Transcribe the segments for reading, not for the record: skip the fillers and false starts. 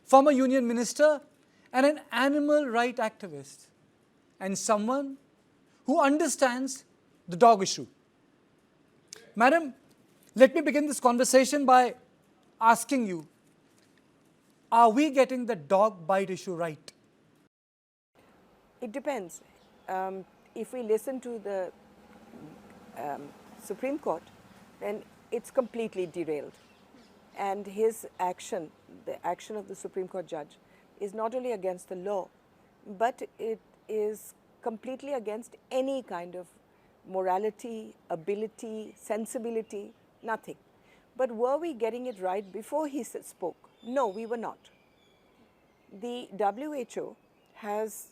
former union minister, and an animal rights activist, and someone who understands the dog issue. Madam, let me begin this conversation by asking you, are we getting the dog bite issue right? It depends. If we listen to the Supreme Court, then it's completely derailed. And his action, the action of the Supreme Court judge, is not only against the law, but it is completely against any kind of morality, ability, sensibility, nothing. But were we getting it right before he spoke? No, we were not. The WHO has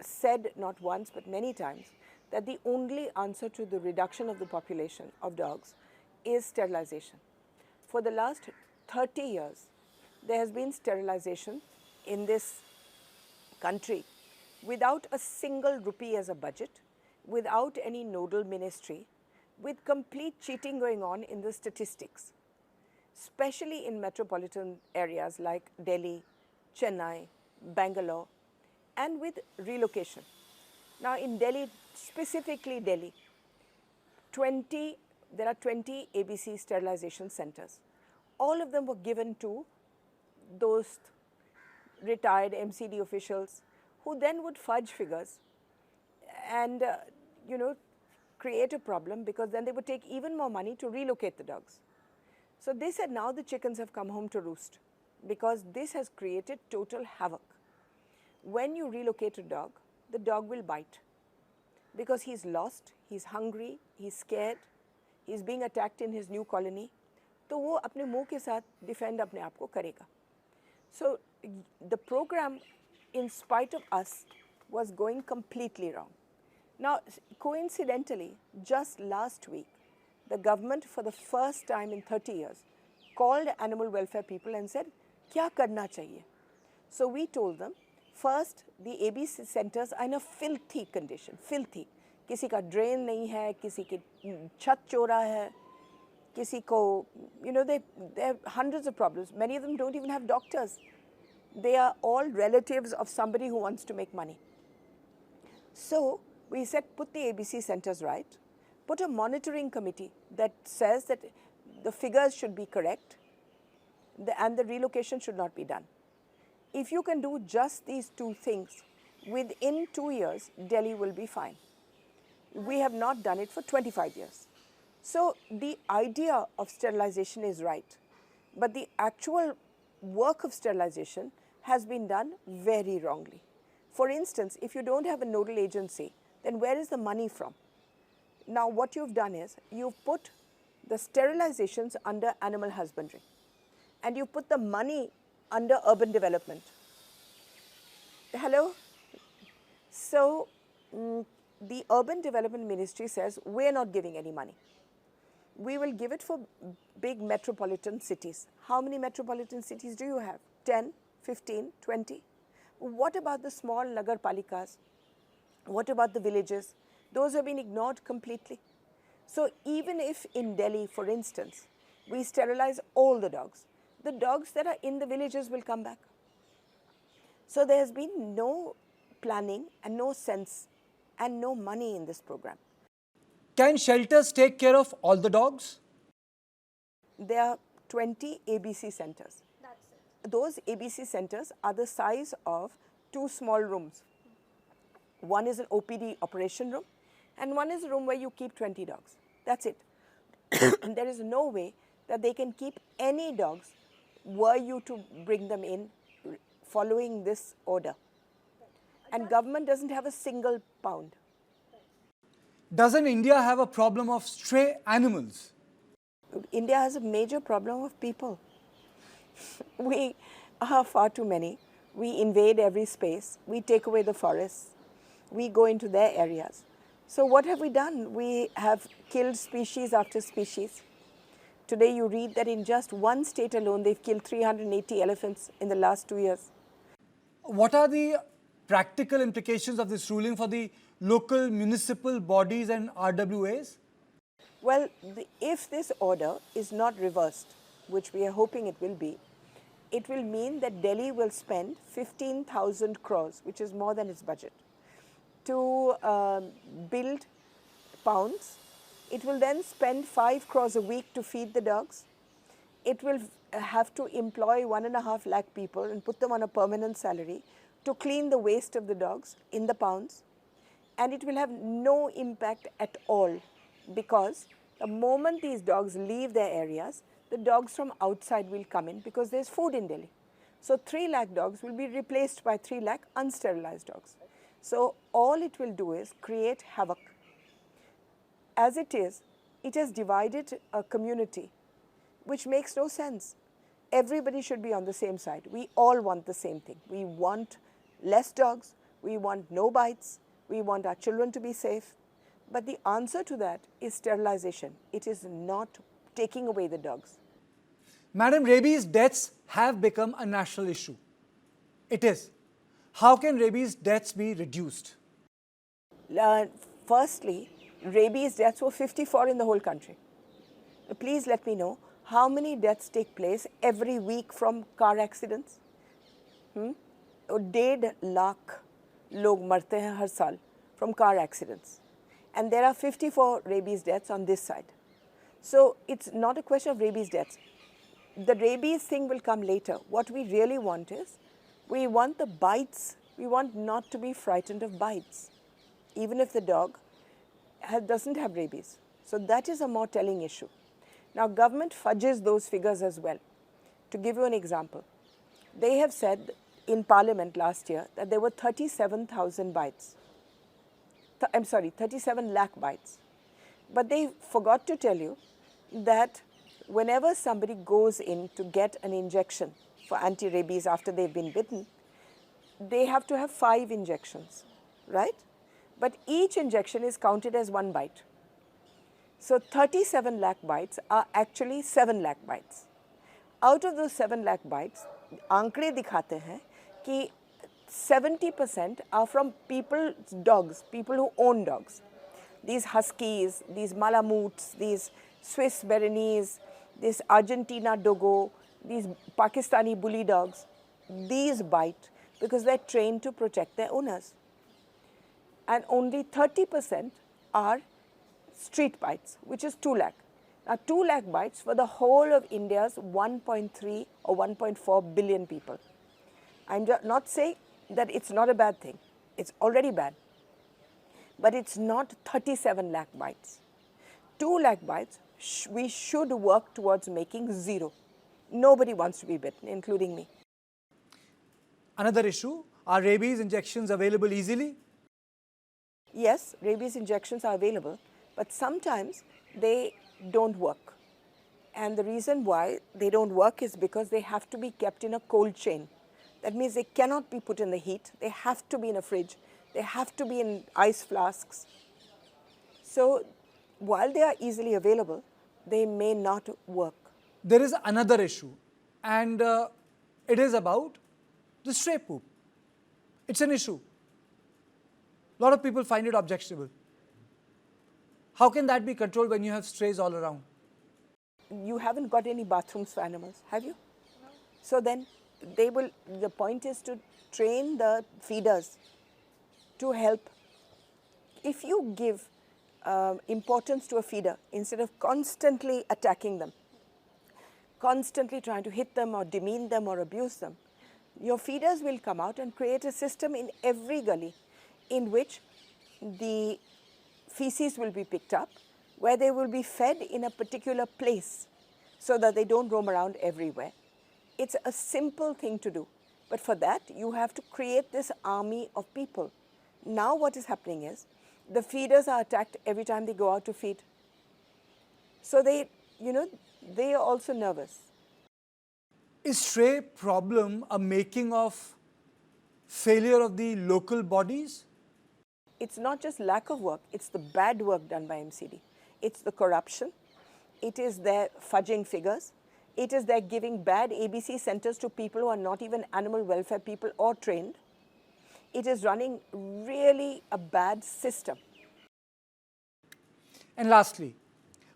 said not once but many times that the only answer to the reduction of the population of dogs is sterilization. For the last 30 years, there has been sterilization in this country without a single rupee as a budget, without any nodal ministry, with complete cheating going on in the statistics, especially in metropolitan areas like Delhi, Chennai, Bangalore, and with relocation. Now in Delhi, specifically Delhi, there are 20 ABC sterilization centers. All of them were given to those retired MCD officials who then would fudge figures and create a problem, because then they would take even more money to relocate the dogs. So they said now the chickens have come home to roost, because this has created total havoc. When you relocate a dog, the dog will bite because he's lost, he's hungry, he's scared, he's being attacked in his new colony. तो वो अपने मुंह के साथ defend अपने आप को करेगा. So the program, in spite of us, was going completely wrong. Now, coincidentally, just last week, the government, for the first time in 30 years, called animal welfare people and said, "Kya karna chahiye?" So we told them, first, the ABC centers are in a filthy condition, filthy. किसी का drain नहीं है, किसी की छत चौड़ा है, किसी को, they have hundreds of problems. Many of them don't even have doctors. They are all relatives of somebody who wants to make money. So we said, put the ABC centers right, put a monitoring committee that says that the figures should be correct and the relocation should not be done. If you can do just these two things, within 2 years, Delhi will be fine. We have not done it for 25 years. So the idea of sterilization is right, but the actual work of sterilization has been done very wrongly. For instance, if you don't have a nodal agency, then where is the money from? Now what you've done is, you've put the sterilizations under animal husbandry, and you put the money under urban development. Hello? So the Urban Development Ministry says, we're not giving any money. We will give it for big metropolitan cities. How many metropolitan cities do you have? 10, 15, 20? What about the small nagar palikas? What about the villages? Those have been ignored completely. So even if in Delhi, for instance, we sterilize all the dogs that are in the villages will come back. So there has been no planning and no sense and no money in this program. Can shelters take care of all the dogs? There are 20 ABC centers. That's it. Those ABC centers are the size of 2 small rooms. One is an OPD operation room, and one is a room where you keep 20 dogs. That's it. And there is no way that they can keep any dogs were you to bring them in following this order. And government doesn't have a single pound. Doesn't India have a problem of stray animals? India has a major problem of people. We are far too many. We invade every space. We take away the forests. We go into their areas. So what have we done? We have killed species after species. Today you read that in just one state alone, they've killed 380 elephants in the last 2 years. What are the practical implications of this ruling for the local municipal bodies and RWAs? Well, if this order is not reversed, which we are hoping it will be, it will mean that Delhi will spend 15,000 crores, which is more than its budget, to build pounds. It will then spend 5 crores a week to feed the dogs. It will have to employ 1.5 lakh people and put them on a permanent salary to clean the waste of the dogs in the pounds. And it will have no impact at all, because the moment these dogs leave their areas, the dogs from outside will come in because there's food in Delhi. So 3 lakh dogs will be replaced by 3 lakh unsterilized dogs. So all it will do is create havoc. As it has divided a community, which makes no sense. Everybody should be on the same side. We all want the same thing. We want less dogs, we want no bites, we want our children to be safe. But the answer to that is sterilization. It is not taking away the dogs. Madam, rabies deaths have become a national issue. It is. How can rabies deaths be reduced? Firstly, rabies deaths were 54 in the whole country. Please let me know how many deaths take place every week from car accidents? 1.5 lakh लोग मरते हैं हर साल from car accidents. And there are 54 rabies deaths on this side. So it's not a question of rabies deaths. The rabies thing will come later. What we really want is, we want the bites. We want not to be frightened of bites, even if the dog doesn't have rabies. So that is a more telling issue. Now, government fudges those figures as well. To give you an example, they have said in Parliament last year that there were 37,000 bites. 37 lakh bites. But they forgot to tell you that whenever somebody goes in to get an injection for anti-rabies after they've been bitten, they have to have 5 injections, right? But each injection is counted as 1 bite. So 37 lakh bites are actually 7 lakh bites. Out of those 7 lakh bites, आंकड़े दिखाते हैं कि 70% are from people's dogs, people who own dogs. These huskies, these malamutes, these Swiss Bernese, this Argentina Dogo, these Pakistani bully dogs, these bite because they're trained to protect their owners. And only 30% are street bites, which is 2 lakh. Now 2 lakh bites for the whole of India's 1.3 or 1.4 billion people. I'm not saying that it's not a bad thing. It's already bad. But it's not 37 lakh bites. 2 lakh bites, we should work towards making 0. Nobody wants to be bitten, including me. Another issue, are rabies injections available easily? Yes, rabies injections are available, but sometimes they don't work. And the reason why they don't work is because they have to be kept in a cold chain. That means they cannot be put in the heat. They have to be in a fridge. They have to be in ice flasks. So while they are easily available, they may not work. There is another issue, and it is about the stray poop. It's an issue. A lot of people find it objectionable. How can that be controlled when you have strays all around? You haven't got any bathrooms for animals, have you? No. So then the point is to train the feeders to help. If you give importance to a feeder instead of constantly attacking them, constantly trying to hit them or demean them or abuse them, your feeders will come out and create a system in every gully in which the feces will be picked up, where they will be fed in a particular place so that they don't roam around everywhere. It's a simple thing to do, but for that you have to create this army of people. Now what is happening is, the feeders are attacked every time they go out to feed. So they are also nervous. Is stray problem a making of failure of the local bodies? It's not just lack of work, it's the bad work done by MCD. It's the corruption, it is their fudging figures, it is their giving bad ABC centers to people who are not even animal welfare people or trained. It is running really a bad system. And lastly,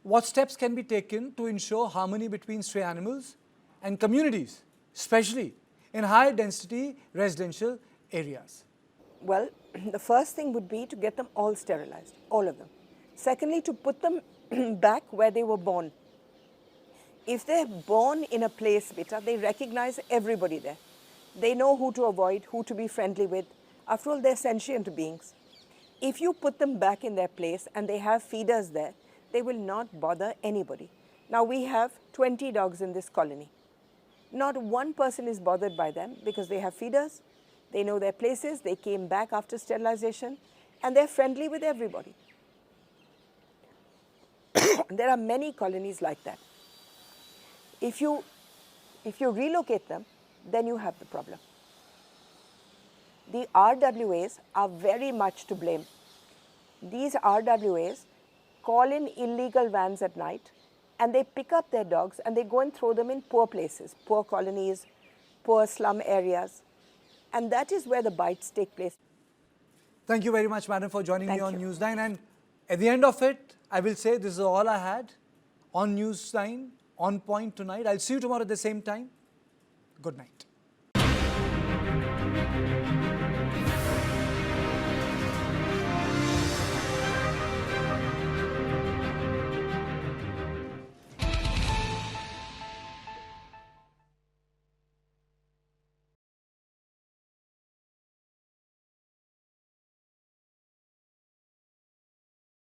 what steps can be taken to ensure harmony between stray animals and communities, especially in high density residential areas? Well, the first thing would be to get them all sterilized, all of them. Secondly, to put them back where they were born. If they're born in a place, beta, they recognize everybody there. They know who to avoid, who to be friendly with. After all, they're sentient beings. If you put them back in their place and they have feeders there, they will not bother anybody. Now, we have 20 dogs in this colony. Not one person is bothered by them because they have feeders, they know their places, they came back after sterilization, and they're friendly with everybody. There are many colonies like that. If you relocate them, then you have the problem. The RWAs are very much to blame. These RWAs call in illegal vans at night and they pick up their dogs and they go and throw them in poor places, poor colonies, poor slum areas. And that is where the bites take place. Thank you very much, madam, for joining me Thank on you. Newsline. And at the end of it, I will say this is all I had on Newsline, on point tonight. I'll see you tomorrow at the same time. Good night.